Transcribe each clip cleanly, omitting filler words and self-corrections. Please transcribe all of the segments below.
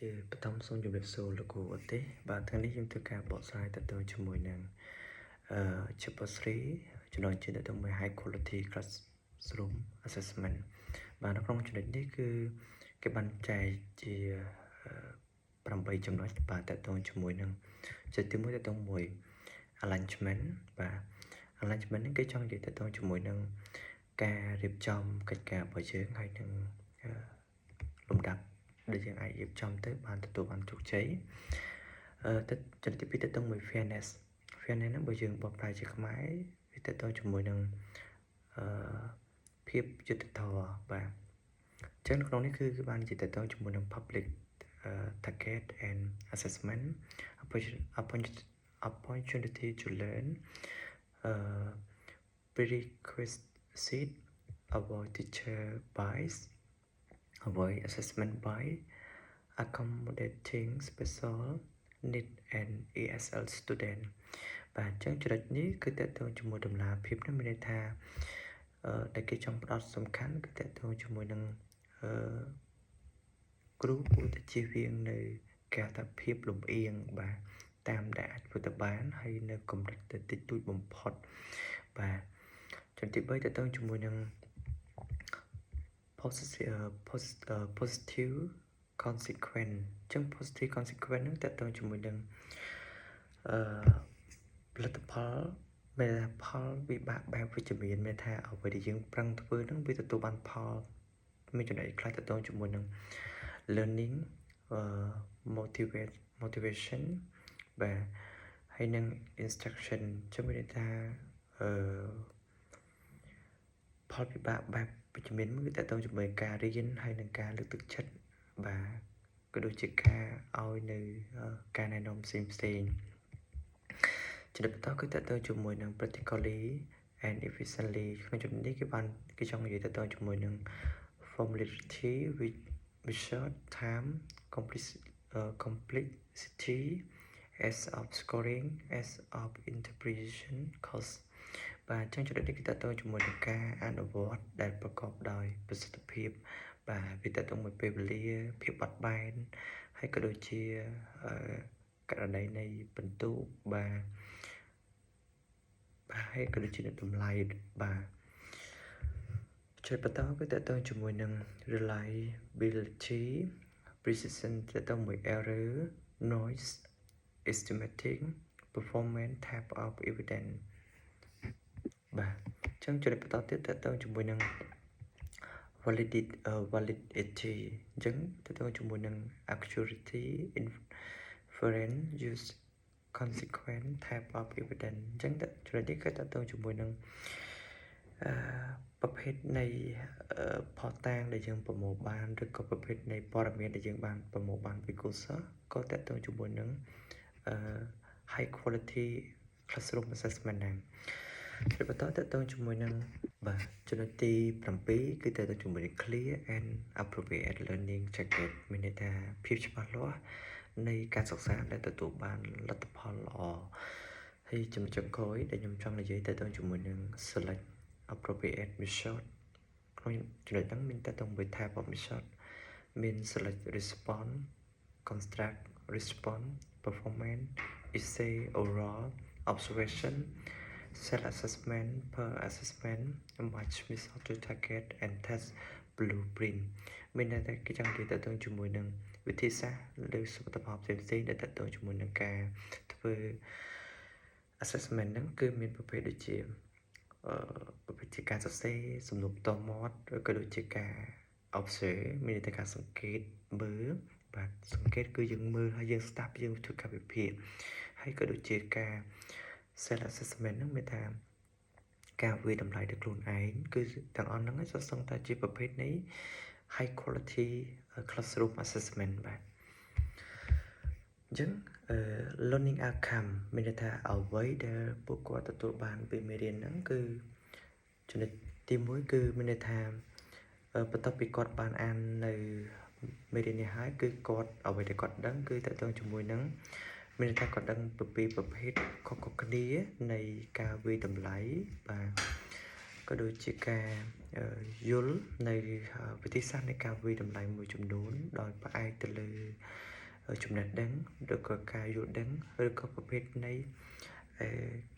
ជាបឋមសូមជម្រាបសួរលោកគ្រូឧទ្ទេសបាទថ្ងៃនេះខ្ញុំធ្វើការបកស្រាយតទៅជាមួយនឹងChapter 3ចំណុចជាតទៅមួយ High Quality Classroom Assessment បាទនៅក្នុងចំណុចនេះគឺគេបានចែកជា8ចំណុចបាទតទៅជាមួយនឹងចំណុចទី1តទៅមួយ Alignment បាទ Alignment នេះគេចង់និយាយតទៅជាមួយនឹងការរៀបចំកិច្ចការរបស់យើងហើយនឹងលំដាប់ដែលយើងអាចរៀបចំទៅបានទទួលបានជោគជ័យចំណុចទី2ទៅមួយ fairness ហ្នឹងបើយើងបកប្រែជាខ្មែរវាទៅជាមួយនឹងភាពយុត្តិធម៌បាទអញ្ចឹងក្នុងនេះគឺបាននិយាយទៅជាមួយនឹង public target and assessment opportunity to learn prerequisite avoid teacher bias avoid assessment by accommodating special need and ESL student បាទអញ្ចឹងចំណុចនេះគឺតើតើជាមួយដំណាភាពនេះមានន័យថាដែលគេចង់ផ្ដោតសំខាន់គឺតើតើជាមួយនឹងគ្រូគួរតែជៀសវាងនៅការថាភាពលំអៀងបាទតាមដែលអាចធ្វើទៅបានហើយនៅកម្រិតទៅតិចតួចបំផុតបាទចំណុចទី3តើតើជាមួយនឹងpositive consequence អញ្ចឹង positive consequence ហ្នឹងតើតើជាមួយនឹងផលិតផលមានផលវិបាកបែបវិជ្ជមានមានថាអ្វីដែលយើងប្រឹងធ្វើហ្នឹងវាទទួលបានផលមានចំណុចខ្លះតើតើជាមួយនឹង learning motivation បាទហើយនឹង instruction ជំនឿថាផលវិបាកបែបវិជ្ជមានគឺតើតើជាមួយការរៀនហើយនឹងការលើកទឹកចិត្តបាទក៏ដូចជាការឲ្យនៅការណែនាំផ្សេងចំណុចបន្តគឺតើតើជាមួយនឹង practically and efficiently ក្នុងចំណុចនេះគេចង់និយាយតើតើជាមួយនឹង formality with short time complexity as of scoring as of interpretation cost បាទអញ្ចឹងចំណុចនេះគឺតើតើជាមួយនឹងការអនុវត្តដែលប្រកបដោយប្រសិទ្ធភាពបាទវាតើតើមួយពេលវេលាភាពបត់បែនហើយក៏ដូចជាករណីនៃបន្ទុកបាទហើយក៏ដូចជាតម្លៃបាទចំណុចបន្តគឺតើតើជាមួយនឹង reliability precision តើតើមួយ error noise estimating performance type of evidence បាទអញ្ចឹងចំណុចបន្តទៀតតើតើជាមួយនឹង validity អញ្ចឹងតើតើជាមួយនឹង accuracy inference use consequent type of evidence អញ្ចឹងចំណុចនេះគឺតើតើជាមួយនឹងប្រភេទនៃផុសតាងដែលយើងប្រមូលបានឬក៏ប្រភេទនៃព័ត៌មានដែលយើងបានប្រមូលបានពីគូសិស្សក៏តើតើជាមួយនឹងhigh quality classroom assessment ដែរហើយបន្តតើតើជាមួយនឹងបាទចំណុចទី7គឺតើតើជាមួយនឹង clear and appropriate learning target មានន័យថាភាពច្បាស់លាស់នៃការសិក្សាដែលទទួលបានលទ្ធផលល្អហើយចំណុចចុងក្រោយដែលខ្ញុំចង់និយាយតើតើជាមួយនឹង select appropriate method ក្នុងចំណុចហ្នឹងមានតើតើមួយ type of method មាន select response construct response performance essay oral observation self assessment per assessment match method to target and test blueprint មានន័យថាគេចង់និយាយតើតើជាមួយនឹងវិធីសាស្ត្រឬសុខភាពផ្សេងៗដែលតើតើជាមួយនឹងការធ្វើ assessment ហ្នឹងគឺមានប្រភេទដូចជាប្រភេទជាការសរសេរសំណួរផ្ទាល់មាត់ឬក៏ដូចជាការ observe មានន័យថាការសង្កេតមើលបាទសង្កេតគឺយើងមើលហើយយើងស្ដាប់យើងធ្វើការវិភាគហើយក៏ដូចជាការ self assessment ហ្នឹងមានថាការវិតម្លៃដល់ខ្លួនឯងគឺទាំងអស់ហ្នឹងសុទ្ធសឹងតែជាប្រភេទនៃ high quality classroom assessment បាទអញ្ចឹងlearning outcome មានន័យថាអ្វីដែលពួកគាត់ទទួលបានពីមេរៀនហ្នឹងគឺចំណុចទី1គឺមានន័យថាបន្ទាប់ពីគាត់បានអាននៅមេរៀននេះហើយគឺគាត់អ្វីដែលគាត់ដឹងគឺតើតើជាមួយនឹងមានន័យថាគាត់ដឹងពីប្រភេទខុសៗគ្នានៃការវិតម្លៃបាទក៏ដូចជាការយល់នៅវិធីសាស្ត្រនៃការវិតម្លៃមួយចំនួនដោយផ្អែកទៅលើ ចំណេះដឹងឬក៏ការយល់ដឹងឬក៏ប្រភេទនៃ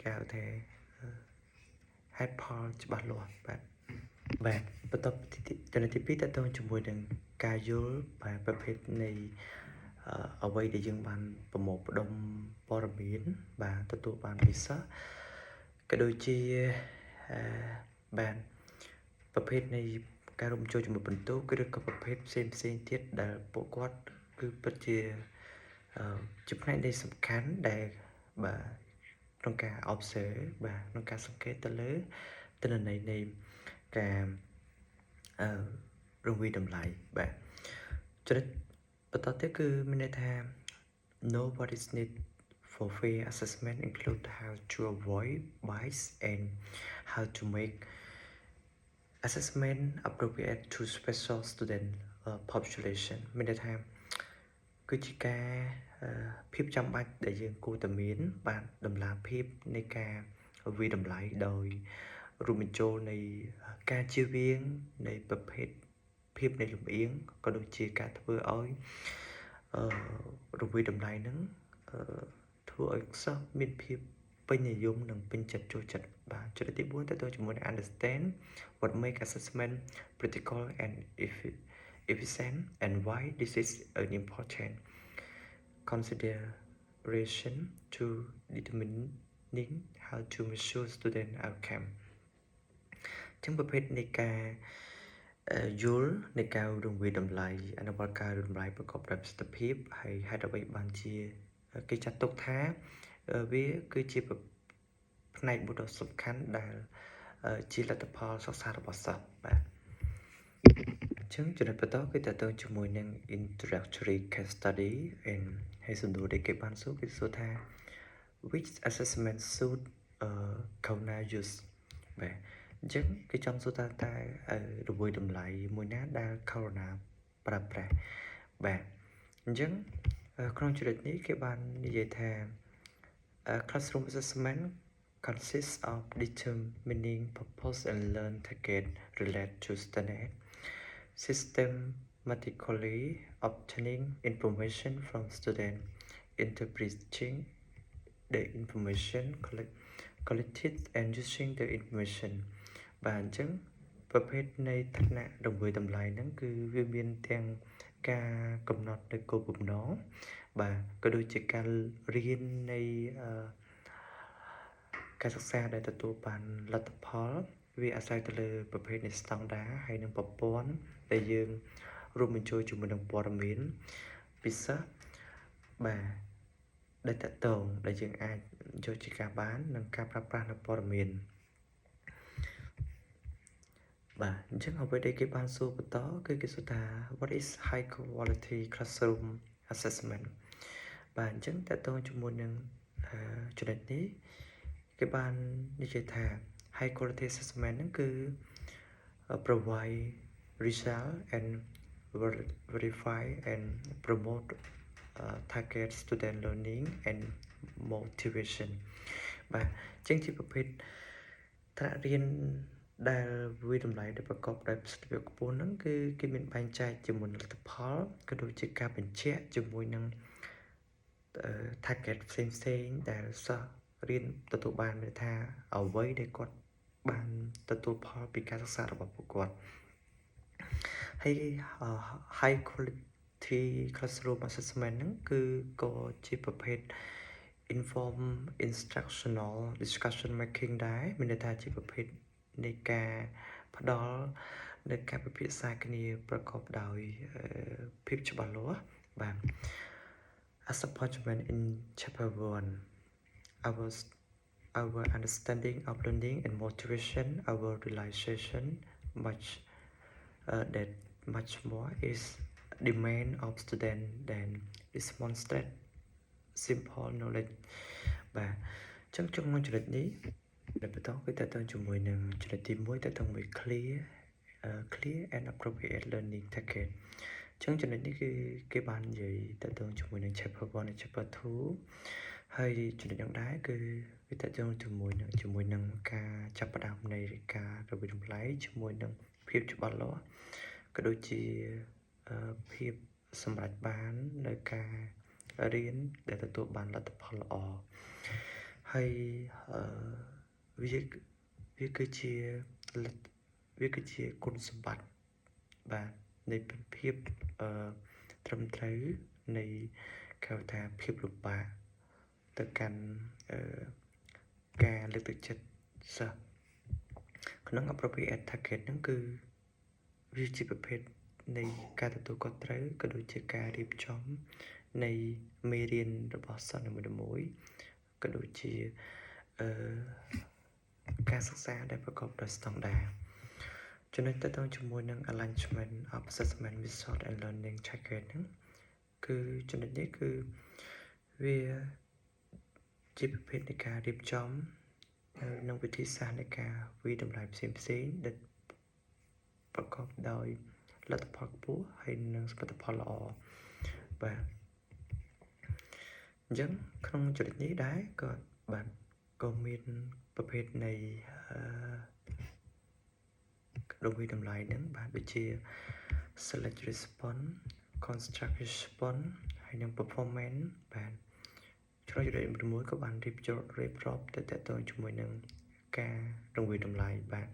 គេហៅថាហេតុផលច្បាស់លាស់បាទបន្តចំណុចទី2តើតើជាមួយនឹងការយល់បាទប្រភេទនៃអ្វីដែលយើងបានប្រមូលផ្ដុំព័ត៌មានបាទទទួលបានពីសិស្សក៏ដូចជាបាទប្រភេទនៃការរួមចូលជាមួយបន្ទុកឬក៏ប្រភេទផ្សេងទៀតដែលពួកគាត់គឺពិតជាផ្នែកនៃសំខាន់ដែលបាទក្នុងការ observe បាទក្នុងការសង្កេតទៅលើទិន្នន័យនៃការរង្វាយតម្លៃបាទចំណុចបន្តទៀតគឺមានន័យថា know what is need for fair assessment include how to avoid bias and how to make assessment appropriate to special student population មានន័យថាគឺជាការភាពចាំបាច់ដែលយើងគួរតែមានបាទតម្លាភាពនៃការវិតម្លៃដោយរួមបញ្ចូលនៃការជៀសវាងនៃប្រភេទភាពនៃលំអៀងក៏ដូចជាការធ្វើឲ្យរង្វាយតម្លៃហ្នឹងធ្វើឲ្យសិស្សមានភាពពេញនិយមនិងពេញចិត្តចូលចិត្តបាទចំណុចទី4តើទៅជាមួយនឹង understand what make assessment practical and efficient and why this is an important consideration to determining how to measure student outcome ចឹងប្រភេទនៃការយល់នៃការរង្វាយតម្លៃអនុវត្តការរំលាយប្រកបដោយប្រសិទ្ធភាពហើយហេតុអ្វីបានជាគេចាត់ទុកថាវាគឺជាផ្នែកមួយដ៏សំខាន់ដែលជាលទ្ធផលសិក្សារបស់សិស្សបាទអញ្ចឹងចំណុចបន្តគឺតើតើជាមួយនឹង introductory case study and ហើយសំណួរដែលគេបានសួរគឺសួរថា which assessment should Kauna use បាទអញ្ចឹងគេចង់សួរថាតើរង្វាយតម្លៃមួយណាដែល Kauna ប្រើប្រាស់បាទអញ្ចឹងក្នុងចំណុចនេះគេបាននិយាយថា classroom assessment consists of determining purpose and learn target related to standard systematically obtaining information from student interpreting the information collected and using the information បាទអញ្ចឹងប្រភេទនៃឋានៈរង្វាយតម្លៃហ្នឹងគឺវាមានទាំងការកំណត់នៅគោលបំណងបាទក៏ដូចជាការរៀននៃការសិក្សាដែលទទួលបានលទ្ធផលវាអាស្រ័យទៅលើប្រភេទនៃស្តង់ដារហើយនិងប្រព័ន្ធដែលយើងរួមបញ្ចូលជាមួយនឹងព័ត៌មានពិសេសបាទដែលតកតងដែលយើងអាចយកជាការបាននិងការប្រើប្រាស់នៅព័ត៌មានបាទអញ្ចឹងអ្វីដែលគេបានសួរបន្តគឺគេសួរថា what is high quality classroom assessment បាទអញ្ចឹងតកតងជាមួយនឹងចំណុចនេះគេបាននិយាយថា high quality assessment ហ្នឹងគឺ provide result and verify and promote target student learning and motivation បាទអញ្ចឹងជាប្រភេទថ្នាក់រៀនដែលវិតម្លៃដែលប្រកបដោយប្រសិទ្ធភាពខ្ពស់ហ្នឹងគឺគេមានបែងចែកជាមួយលទ្ធផលក៏ដូចជាការបញ្ជាក់ជាមួយនឹងtarget ផ្សេងដែលសិស្សរៀនទទួលបានមានថាអ្វីដែលគាត់បានទទួលផលពីការសិក្សារបស់ពួកគាត់ហើយ high quality classroom assessment ហ្នឹងគឺក៏ជាប្រភេទ inform instructional discussion making ដែរមានន័យថាជាប្រភេទនៃការផ្ដល់នៅការពិភាក្សាគ្នាប្រកបដោយភាពច្បាស់លាស់បាទ as a participant in chapter 1 our understanding of learning and motivation our realization that much more is demand of student than demonstrate simple knowledge បាទអញ្ចឹងក្នុងចំណុចនេះដែលបន្តគឺតើតើជាមួយនឹងចំណុចទី1តើតើមួយ clear and appropriate learning target អញ្ចឹងចំណុចនេះគឺគេបាននិយាយតើតើជាមួយនឹង chapter 1 និង chapter 2ហើយចំណុចហ្នឹងដែរគឺវាតើតើជាមួយនឹងការចាប់ផ្ដើមនៃការរវិតម្លៃជាមួយនឹងភាពច្បាស់លាស់ក៏ដូចជាភាពសម្រេចបាននៅការ រៀនដែលទទួលបានលទ្ធផលល្អហើយវាគឺជាគុណសម្បត្តិបាទនៃភាពត្រឹមត្រូវនៃគេហៅថាភាពលំបាកទៅកាន់ការលើកទឹកចិត្តសិស្សក្នុង appropriate target ហ្នឹងគឺវាជាប្រភេទនៃការទទួលខុសត្រូវក៏ដូចជាការរៀបចំនៃមេរៀនរបស់សិស្សនីមួយៗក៏ដូចជាការសិក្សាដែលប្រកបដោយស្តង់ដារចំណុចទាក់ទងជាមួយនឹង alignment of assessment method and learning target ហ្នឹងគឺចំណុចនេះគឺវាជាប្រភេទនៃការរៀបចំនិងវិធីសាស្ត្រនៃការវិតម្លៃផ្សេងៗដែលប្រកបដោយលទ្ធផលខ្ពស់ហើយនិងសមិទ្ធផលល្អបាទអញ្ចឹងក្នុងចំណុចនេះដែរក៏មានប្រភេទនៃរង្វាយតម្លៃហ្នឹងបាទដូចជា select response construct response ហើយនិង performance បាទចំណុច6ក៏បានរៀបរាប់ទៅតទៅជាមួយនឹងការរង្វាយតម្លៃបាទ